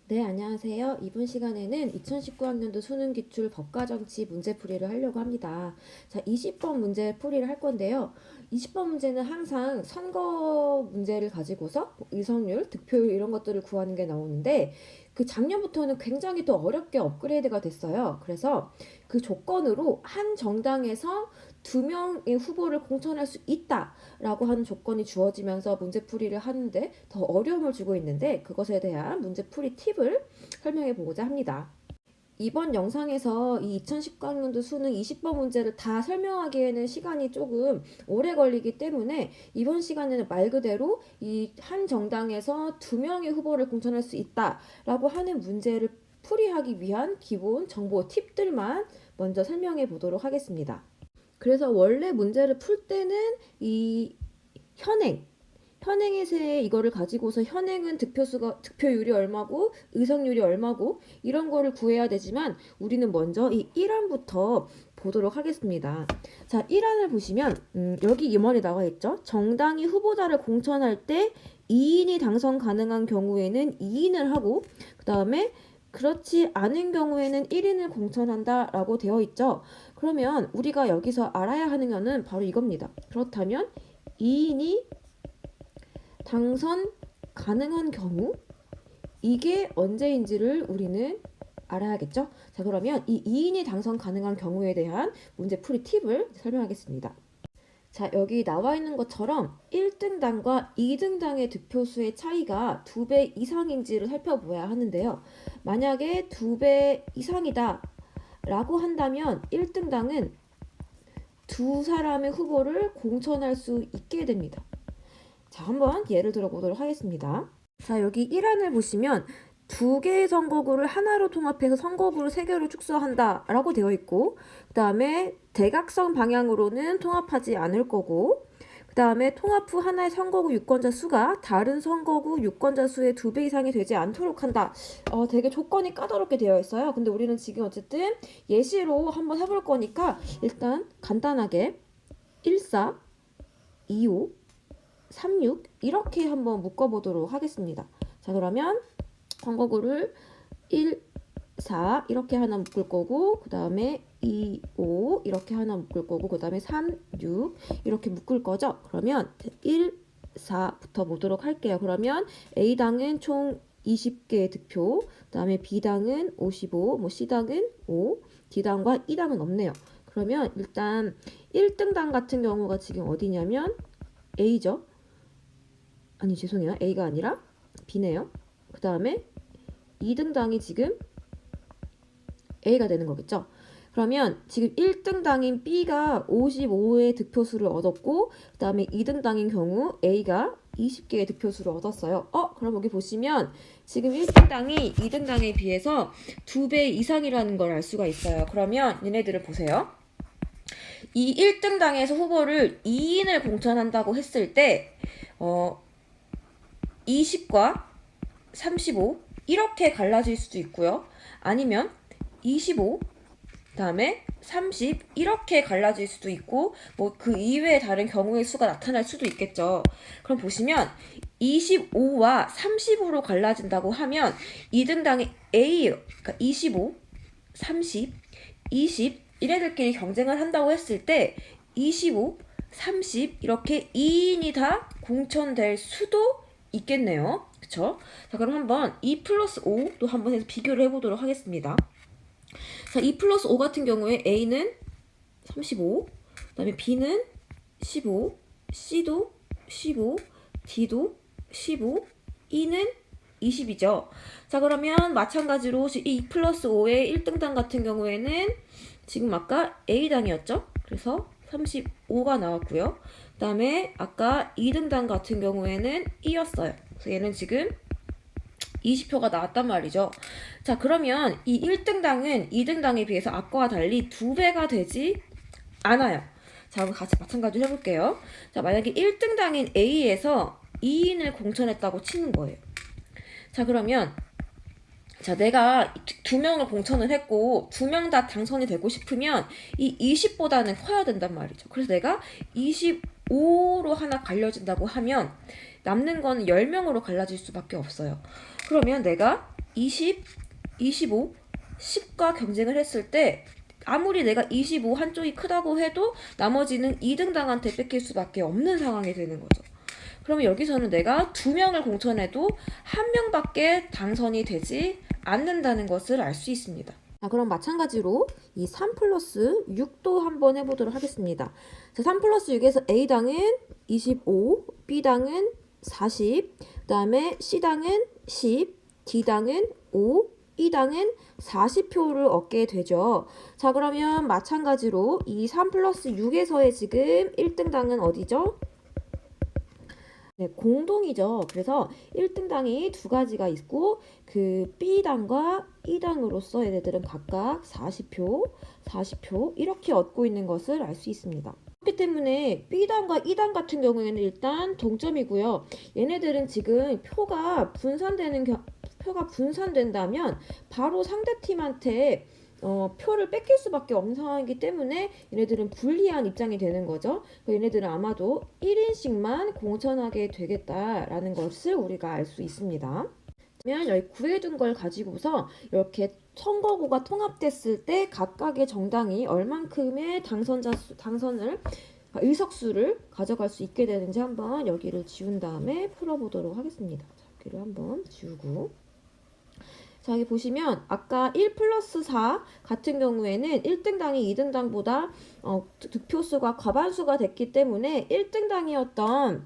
네, 안녕하세요. 이번 시간에는 2019학년도 수능 기출 법과정치 문제풀이를 하려고 합니다. 자, 20번 문제 풀이를 할 건데요. 20번 문제는 항상 선거 문제를 가지고서 뭐 의석률, 득표율 이런 것들을 구하는 게 나오는데 그 작년부터는 굉장히 더 어렵게 업그레이드가 됐어요. 그래서 그 조건으로 한 정당에서 두 명의 후보를 공천할 수 있다라고 하는 조건이 주어지면서 문제풀이를 하는데 더 어려움을 주고 있는데 그것에 대한 문제풀이 팁을 설명해 보고자 합니다. 이번 영상에서 이 2019학년도 수능 20번 문제를 다 설명하기에는 시간이 조금 오래 걸리기 때문에 이번 시간에는 말 그대로 이 한 정당에서 두 명의 후보를 공천할 수 있다라고 하는 문제를 풀이하기 위한 기본 정보 팁들만 먼저 설명해 보도록 하겠습니다. 그래서 원래 문제를 풀 때는 이 현행의 세 이거를 가지고서 현행은 득표율이 얼마고 의석률이 얼마고 이런 거를 구해야 되지만 우리는 먼저 이 1항부터 보도록 하겠습니다. 자, 1항을 보시면 여기 임원이 나와 있죠. 정당이 후보자를 공천할 때 2인이 당선 가능한 경우에는 2인을 하고 그 다음에 그렇지 않은 경우에는 1인을 공천한다라고 되어 있죠. 그러면 우리가 여기서 알아야 하는 거는 바로 이겁니다. 그렇다면 2인이 당선 가능한 경우 이게 언제인지를 우리는 알아야겠죠? 자, 그러면 이 2인이 당선 가능한 경우에 대한 문제풀이 팁을 설명하겠습니다. 자, 여기 나와 있는 것처럼 1등당과 2등당의 득표수의 차이가 2배 이상인지를 살펴보아야 하는데요. 만약에 2배 이상이다 라고 한다면 1등당은 두 사람의 후보를 공천할 수 있게 됩니다. 자, 한번 예를 들어 보도록 하겠습니다. 자, 여기 1안을 보시면 두 개의 선거구를 하나로 통합해서 선거구를 세 개로 축소한다 라고 되어 있고 그 다음에 대각선 방향으로는 통합하지 않을 거고 그 다음에 통합 후 하나의 선거구 유권자 수가 다른 선거구 유권자 수의 2배 이상이 되지 않도록 한다. 되게 조건이 까다롭게 되어 있어요. 근데 우리는 지금 어쨌든 예시로 한번 해볼 거니까 일단 간단하게 14, 25, 36 이렇게 한번 묶어보도록 하겠습니다. 자, 그러면 선거구를 1, 4 이렇게 하나 묶을 거고 그 다음에 2, 5 이렇게 하나 묶을 거고 그 다음에 3, 6 이렇게 묶을 거죠. 그러면 1, 4부터 보도록 할게요. 그러면 A당은 총 20개의 득표, 그 다음에 B당은 55, 뭐 C당은 5, D당과 E당은 없네요. 그러면 일단 1등당 같은 경우가 지금 어디냐면 A죠. 아니 죄송해요. A가 아니라 B네요. 그 다음에 2등당이 지금 A가 되는 거겠죠. 그러면 지금 1등당인 B가 55의 득표수를 얻었고 그 다음에 2등당인 경우 A가 20개의 득표수를 얻었어요. 그럼 여기 보시면 지금 1등당이 2등당에 비해서 2배 이상이라는 걸 알 수가 있어요. 그러면 얘네들을 보세요. 이 1등당에서 후보를 2인을 공천한다고 했을 때 20과 35 이렇게 갈라질 수도 있고요. 아니면 25 그다음에 30 이렇게 갈라질 수도 있고 뭐 그 이외에 다른 경우의 수가 나타날 수도 있겠죠. 그럼 보시면 25와 30으로 갈라진다고 하면 2등당의 A예요. 그러니까 25, 30, 20 이래들끼리 경쟁을 한다고 했을 때 25, 30 이렇게 2인이 다 공천될 수도 있겠네요. 그쵸? 자, 그럼 한번 2 플러스 5도 한번 해서 비교를 해보도록 하겠습니다. 자, 2 플러스 5 같은 경우에 A는 35, 그 다음에 B는 15, C도 15, D도 15, E는 20이죠. 자, 그러면 마찬가지로 2 플러스 5의 1등당 같은 경우에는 지금 아까 A당이었죠? 그래서 35가 나왔고요. 그 다음에 아까 2등당 같은 경우에는 E였어요. 그래서 얘는 지금 20표가 나왔단 말이죠. 자, 그러면 이 1등당은 2등당에 비해서 아까와 달리 2배가 되지 않아요. 자, 그럼 같이 마찬가지로 해볼게요. 자, 만약에 1등당인 A에서 2인을 공천했다고 치는 거예요. 자, 그러면 자, 내가 2명을 공천을 했고 2명 다 당선이 되고 싶으면 이 20보다는 커야 된단 말이죠. 그래서 내가 25로 하나 갈려진다고 하면 남는 거는 10명으로 갈라질 수밖에 없어요. 그러면 내가 20, 25, 10과 경쟁을 했을 때 아무리 내가 25 한쪽이 크다고 해도 나머지는 2등당한테 뺏길 수밖에 없는 상황이 되는 거죠. 그러면 여기서는 내가 2명을 공천해도 1명밖에 당선이 되지 않는다는 것을 알 수 있습니다. 자, 그럼 마찬가지로 이 3 플러스 6도 한번 해보도록 하겠습니다. 자, 3 플러스 6에서 A당은 25, B당은 40, 그 다음에 C당은 10, D당은 5, E당은 40표를 얻게 되죠. 자, 그러면 마찬가지로 이 3 플러스 6에서의 지금 1등당은 어디죠? 네, 공동이죠. 그래서 1등당이 두 가지가 있고 그 B당과 E당으로서 얘네들은 각각 40표 이렇게 얻고 있는 것을 알 수 있습니다. 그렇기 때문에 B당과 E당 같은 경우에는 일단 동점이고요. 얘네들은 지금 표가 분산된다면 바로 상대팀한테 표를 뺏길 수밖에 없는 상황이기 때문에 얘네들은 불리한 입장이 되는 거죠. 얘네들은 아마도 1인씩만 공천하게 되겠다라는 것을 우리가 알 수 있습니다. 그러면 여기 구해둔 걸 가지고서 이렇게 선거구가 통합됐을 때 각각의 정당이 얼만큼의 의석수를 가져갈 수 있게 되는지 한번 여기를 지운 다음에 풀어보도록 하겠습니다. 자, 여기를 한번 지우고. 자, 여기 보시면 아까 1 플러스 4 같은 경우에는 1등당이 2등당보다 득표수가 과반수가 됐기 때문에 1등당이었던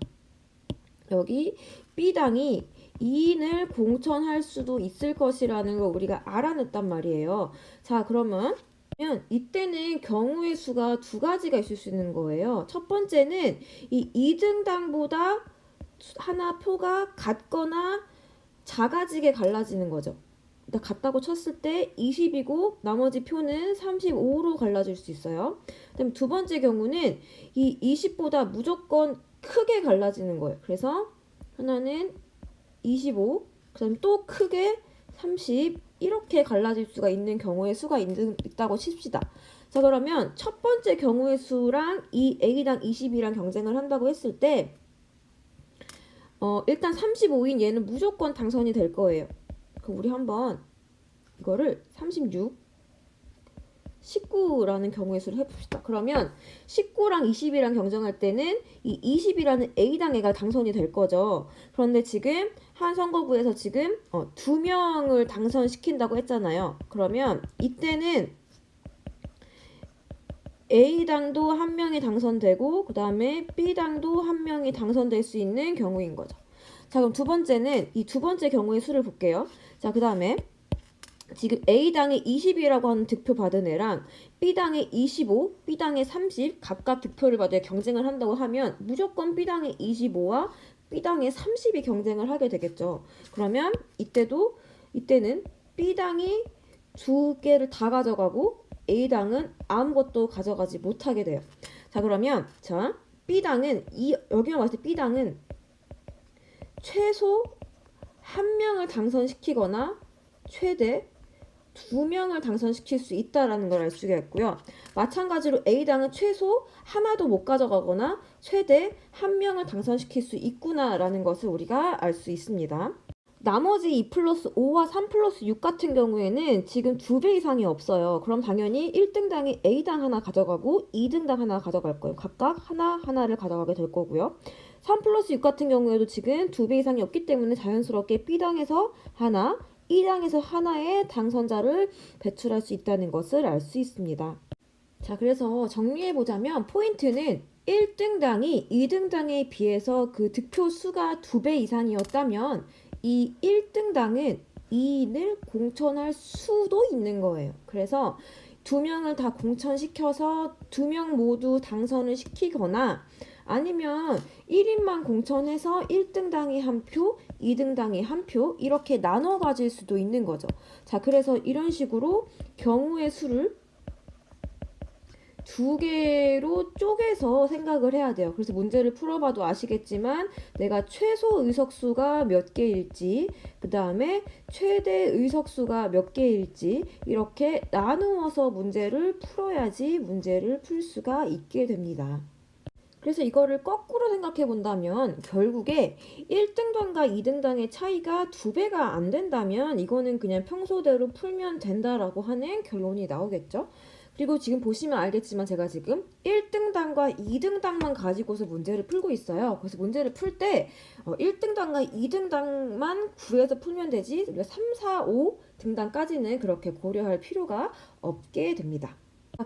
여기 B당이 2인을 공천할 수도 있을 것이라는 걸 우리가 알아냈단 말이에요. 자, 그러면 이때는 경우의 수가 두 가지가 있을 수 있는 거예요. 첫 번째는 이 2등당보다 하나 표가 같거나 작아지게 갈라지는 거죠. 같다고 쳤을 때 20이고 나머지 표는 35로 갈라질 수 있어요. 그다음 두 번째 경우는 이 20보다 무조건 크게 갈라지는 거예요. 그래서 하나는 25, 그다음 또 크게 30 이렇게 갈라질 수가 있는 경우의 수가 있다고 칩시다. 자, 그러면 첫 번째 경우의 수랑 이 A당 20이랑 경쟁을 한다고 했을 때 일단 35인 얘는 무조건 당선이 될 거예요. 그럼 우리 한번 이거를 36, 19라는 경우의 수를 해봅시다. 그러면 19랑 20이랑 경쟁할 때는 이 20이라는 A당 애가 당선이 될 거죠. 그런데 지금 한 선거구에서 지금 2명을 당선시킨다고 했잖아요. 그러면 이때는 A당도 한 명이 당선되고 그 다음에 B당도 한 명이 당선될 수 있는 경우인 거죠. 자, 그럼 두 번째는 이 두 번째 경우의 수를 볼게요. 자, 그 다음에 지금 A당이 20이라고 하는 득표 받은 애랑 B당이 25, B당이 30 각각 득표를 받아 경쟁을 한다고 하면 무조건 B당이 25와 B당이 30이 경쟁을 하게 되겠죠. 그러면 이때는 B당이 두 개를 다 가져가고 A당은 아무것도 가져가지 못하게 돼요. 자, 그러면 B당은 여기만 봤을 때 B당은 최소 한 명을 당선시키거나 최대 2명을 당선시킬 수 있다라는 걸 알 수가 있고요. 마찬가지로 A당은 최소 하나도 못 가져가거나 최대 1명을 당선시킬 수 있구나라는 것을 우리가 알 수 있습니다. 나머지 2 플러스 5와 3 플러스 6 같은 경우에는 지금 2배 이상이 없어요. 그럼 당연히 1등당이 A당 하나 가져가고 2등당 하나 가져갈 거예요. 각각 하나를 가져가게 될 거고요. 3 플러스 6 같은 경우에도 지금 2배 이상이 없기 때문에 자연스럽게 B당에서 하나, E당에서 하나의 당선자를 배출할 수 있다는 것을 알 수 있습니다. 자, 그래서 정리해보자면 포인트는 1등당이 2등당에 비해서 그 득표 수가 2배 이상이었다면 이 1등당은 2인을 공천할 수도 있는 거예요. 그래서 2명을 다 공천시켜서 2명 모두 당선을 시키거나 아니면 1인만 공천해서 1등당이 한 표, 2등당이 한 표 이렇게 나눠 가질 수도 있는 거죠. 자, 그래서 이런 식으로 경우의 수를 두 개로 쪼개서 생각을 해야 돼요. 그래서 문제를 풀어봐도 아시겠지만 내가 최소 의석수가 몇 개일지 그 다음에 최대 의석수가 몇 개일지 이렇게 나누어서 문제를 풀어야지 문제를 풀 수가 있게 됩니다. 그래서 이거를 거꾸로 생각해 본다면 결국에 1등당과 2등당의 차이가 2배가 안 된다면 이거는 그냥 평소대로 풀면 된다라고 하는 결론이 나오겠죠. 그리고 지금 보시면 알겠지만 제가 지금 1등당과 2등당만 가지고서 문제를 풀고 있어요. 그래서 문제를 풀 때 1등당과 2등당만 구해서 풀면 되지 우리가 3, 4, 5등당까지는 그렇게 고려할 필요가 없게 됩니다.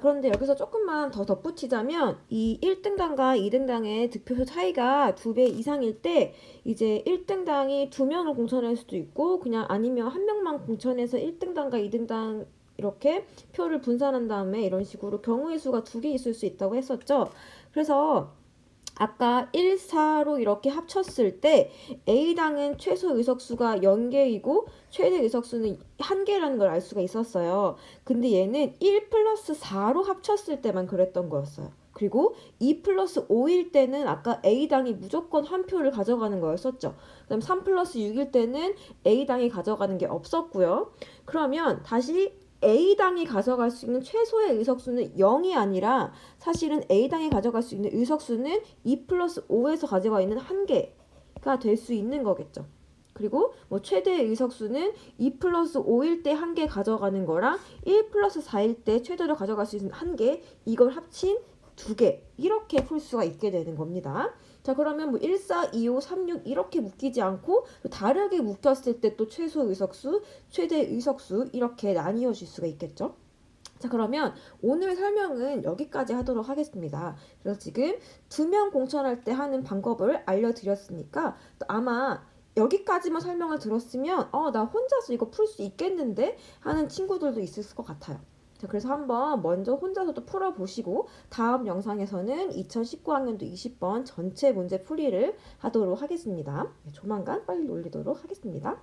그런데 여기서 조금만 더 덧붙이자면 이 1등당과 2등당의 득표수 차이가 2배 이상일 때 이제 1등당이 2명을 공천할 수도 있고 그냥 아니면 1명만 공천해서 1등당과 2등당 이렇게 표를 분산한 다음에 이런 식으로 경우의 수가 2개 있을 수 있다고 했었죠. 그래서 아까 1, 4로 이렇게 합쳤을 때 A당은 최소 의석수가 0개이고 최대 의석수는 1개라는 걸 알 수가 있었어요. 근데 얘는 1 플러스 4로 합쳤을 때만 그랬던 거였어요. 그리고 2 플러스 5일 때는 아까 A당이 무조건 한 표를 가져가는 거였었죠. 그다음 3 플러스 6일 때는 A당이 가져가는 게 없었고요. 그러면 다시 A당이 가져갈 수 있는 최소의 의석수는 0이 아니라 사실은 A당이 가져갈 수 있는 의석수는 2 플러스 5에서 가져가 있는 1개가 될 수 있는 거겠죠. 그리고 뭐 최대 의석수는 2 플러스 5일 때 1개 가져가는 거랑 1 플러스 4일 때 최대로 가져갈 수 있는 1개 이걸 합친 2개 이렇게 풀 수가 있게 되는 겁니다. 자 그러면 뭐 1, 4, 2, 5, 3, 6 이렇게 묶이지 않고 다르게 묶였을 때 또 최소 의석수, 최대 의석수 이렇게 나뉘어질 수가 있겠죠. 자 그러면 오늘 설명은 여기까지 하도록 하겠습니다. 그래서 지금 2명 공천할 때 하는 방법을 알려드렸으니까 또 아마 여기까지만 설명을 들었으면 나 혼자서 이거 풀 수 있겠는데 하는 친구들도 있을 것 같아요. 자, 그래서 한번 먼저 혼자서도 풀어보시고 다음 영상에서는 2019학년도 20번 전체 문제 풀이를 하도록 하겠습니다. 조만간 빨리 올리도록 하겠습니다.